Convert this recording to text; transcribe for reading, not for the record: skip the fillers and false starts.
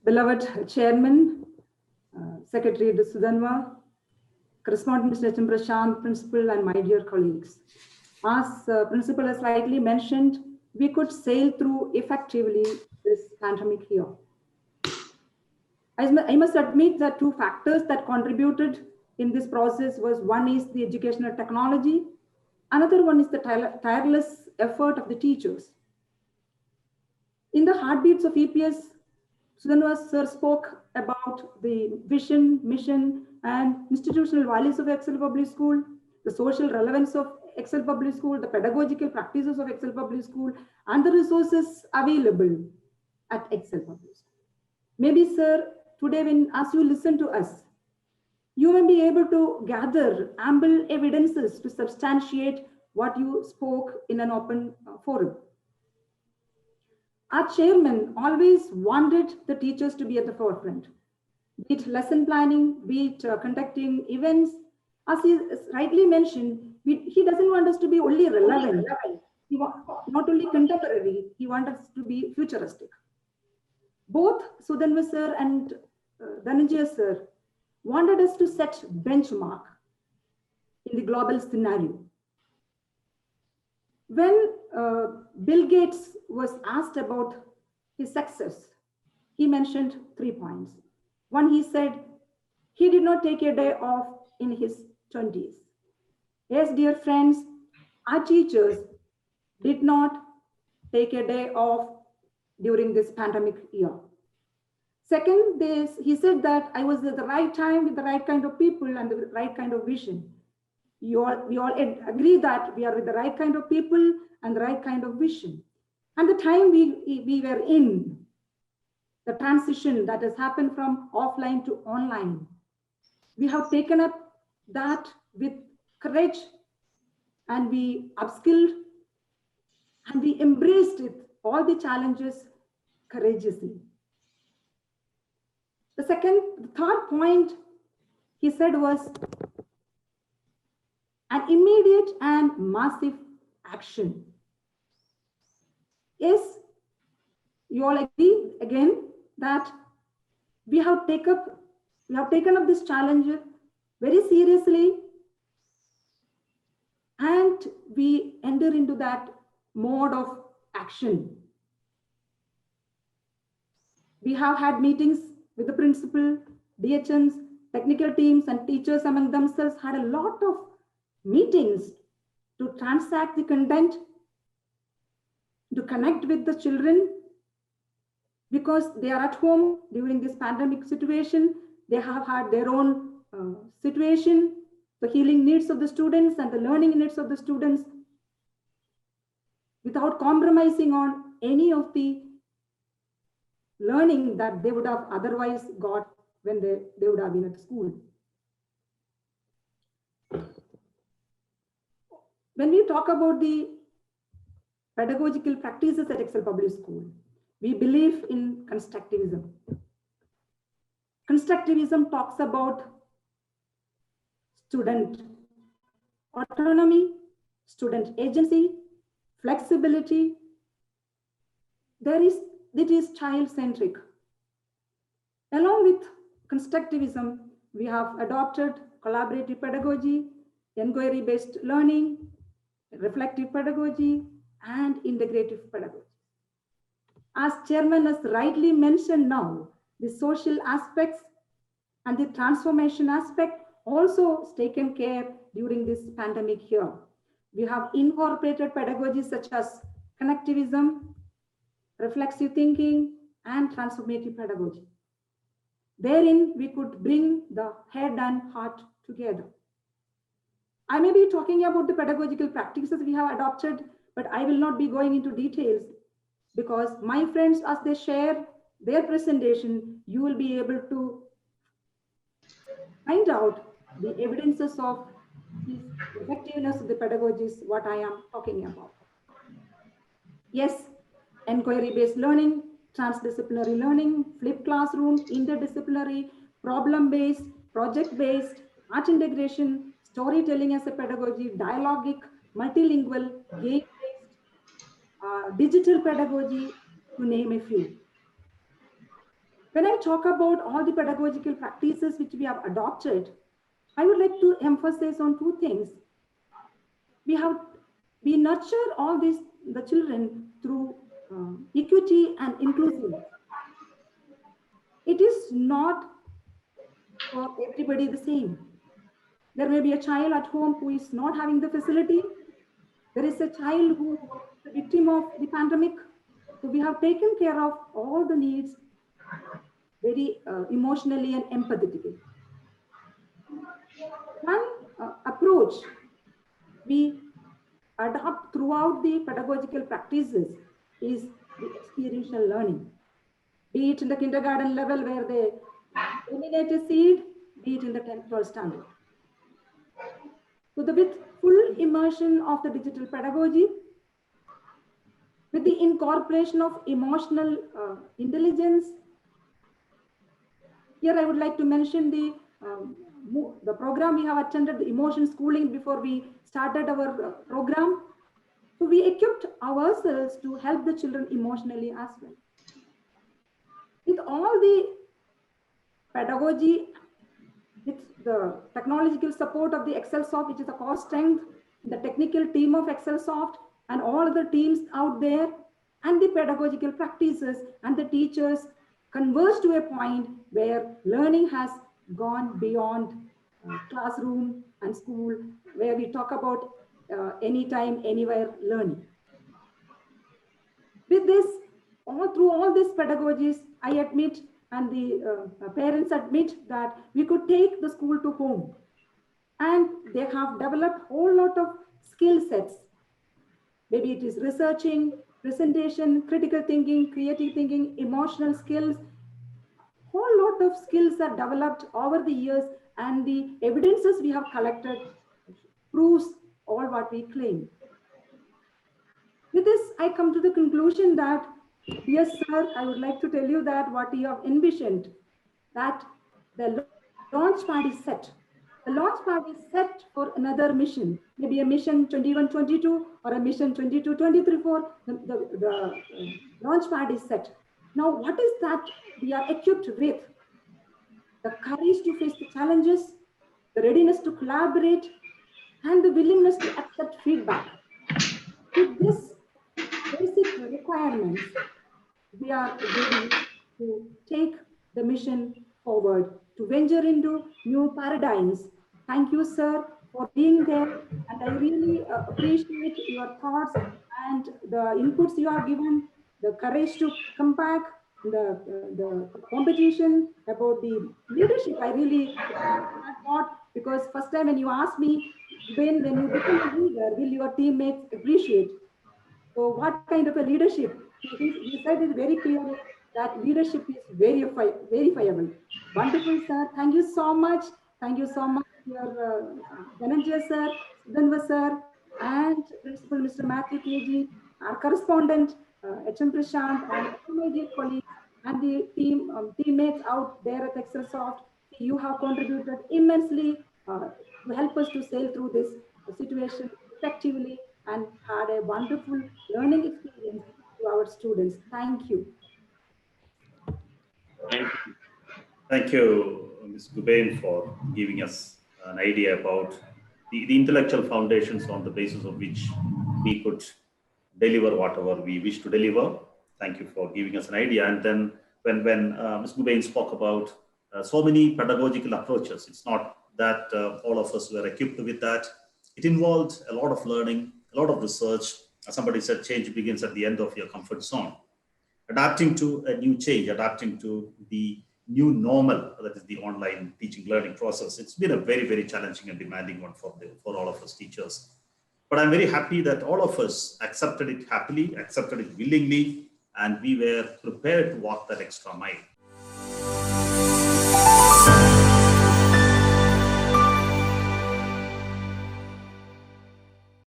Beloved Chairman, Secretary Sudanwa, correspondent Mr. Prashant, Principal, and my dear colleagues. As Principal has rightly mentioned, we could sail through effectively this pandemic year. I must admit that two factors that contributed in this process was one is the educational technology, another one is the tireless effort of the teachers. In the heartbeats of EPS, Sudanwa sir spoke about the vision, mission, and institutional values of Excel Public School, the social relevance of Excel Public School, the pedagogical practices of Excel Public School, and the resources available at Excel Public School. Maybe, sir, today as you listen to us, you may be able to gather ample evidences to substantiate what you spoke in an open forum. Our chairman always wanted the teachers to be at the forefront, be it lesson planning, be it conducting events. As he rightly mentioned, he doesn't want us to be only relevant, not only contemporary, he wants us to be futuristic. Both Sudanwa sir and Dhananjaya sir wanted us to set benchmark in the global scenario. When Bill Gates was asked about his success, he mentioned 3 points. One, he said he did not take a day off in his 20s. Yes, dear friends, our teachers did not take a day off during this pandemic year. Second, he said that I was at the right time with the right kind of people and the right kind of vision. We all agree that we are with the right kind of people and the right kind of vision. And the time we were in, the transition that has happened from offline to online, we have taken up that with courage, and we upskilled and we embraced it, all the challenges courageously. The third point he said was an immediate and massive action. Yes, you all agree again that we have taken up this challenge very seriously, and we enter into that mode of action. We have had meetings with the principal, DHMs, technical teams, and teachers among themselves had a lot of meetings to transact the content, to connect with the children, because they are at home during this pandemic situation. They have had their own situation, the healing needs of the students and the learning needs of the students, without compromising on any of the learning that they would have otherwise got when they would have been at school. When we talk about the pedagogical practices at Excel Public School, we believe in constructivism. Constructivism talks about student autonomy, student agency, flexibility. It is child-centric. Along with constructivism, we have adopted collaborative pedagogy, inquiry-based learning, reflective pedagogy, and integrative pedagogy. As chairman has rightly mentioned now, the social aspects and the transformation aspect also is taken care during this pandemic year. We have incorporated pedagogies such as connectivism, reflexive thinking, and transformative pedagogy. Therein, we could bring the head and heart together. I may be talking about the pedagogical practices we have adopted, but I will not be going into details, because my friends, as they share their presentation, you will be able to find out the evidences of the effectiveness of the pedagogies, what I am talking about. Yes, inquiry-based learning, transdisciplinary learning, flipped classroom, interdisciplinary, problem-based, project-based, art integration, storytelling as a pedagogy, dialogic, multilingual, game-based, digital pedagogy, to name a few. When I talk about all the pedagogical practices which we have adopted, I would like to emphasize on two things. We nurture all these the children through equity and inclusiveness. It is not for everybody the same. There may be a child at home who is not having the facility. There is a child who is the victim of the pandemic. So we have taken care of all the needs very emotionally and empathetically. One approach we adopt throughout the pedagogical practices is the experiential learning. Be it in the kindergarten level where they eliminate a seed, be it in the 10th, 12th standard. So with full immersion of the digital pedagogy, with the incorporation of emotional intelligence. Here I would like to mention the program we have attended, the emotion schooling, before we started our program. So we equipped ourselves to help the children emotionally as well. With all the pedagogy, with the technological support of the ExcelSoft, which is a core strength, the technical team of ExcelSoft, and all other teams out there, and the pedagogical practices and the teachers converge to a point where learning has gone beyond classroom and school, where we talk about anytime, anywhere learning. With this, through all these pedagogies, I admit, and the parents admit, that we could take the school to home. And they have developed a whole lot of skill sets. Maybe it is researching, presentation, critical thinking, creative thinking, emotional skills. Whole lot of skills are developed over the years, and the evidences we have collected proves all what we claim. With this, I come to the conclusion that, dear sir, I would like to tell you that what you have envisioned, that the launch pad is set. The launch pad is set for another mission, maybe a mission 21-22 or a mission 22-23-4. The launch pad is set. Now, what is that we are equipped with? The courage to face the challenges, the readiness to collaborate, and the willingness to accept feedback. With this basic requirements, we are ready to take the mission forward, to venture into new paradigms. Thank you, sir, for being there. And I really appreciate your thoughts and the inputs you have given, the courage to come back, the competition, about the leadership. I really thought, because first time when you asked me, when you become a leader, will your teammates appreciate? So what kind of a leadership? He said it very clearly that leadership is verifiable. Wonderful, sir. Thank you so much. Thank you so much, your Dhananjay sir, Sudhanva sir, and Principal Mr. Matthew KG, our correspondent, HM Prashant, and all my dear colleagues, and the teammates out there at ExcelSoft. You have contributed immensely to help us to sail through this situation effectively, and had a wonderful learning experience to our students. Thank you. Thank you, Ms. Gubain, for giving us an idea about the intellectual foundations on the basis of which we could deliver whatever we wish to deliver. Thank you for giving us an idea. And then when Ms. Gubain spoke about so many pedagogical approaches, it's not that all of us were equipped with that. It involved a lot of learning, a lot of research. As somebody said, change begins at the end of your comfort zone. Adapting to a new change, adapting to the new normal, that is the online teaching learning process. It's been a very, very challenging and demanding one for all of us teachers. But I'm very happy that all of us accepted it happily, accepted it willingly, and we were prepared to walk that extra mile.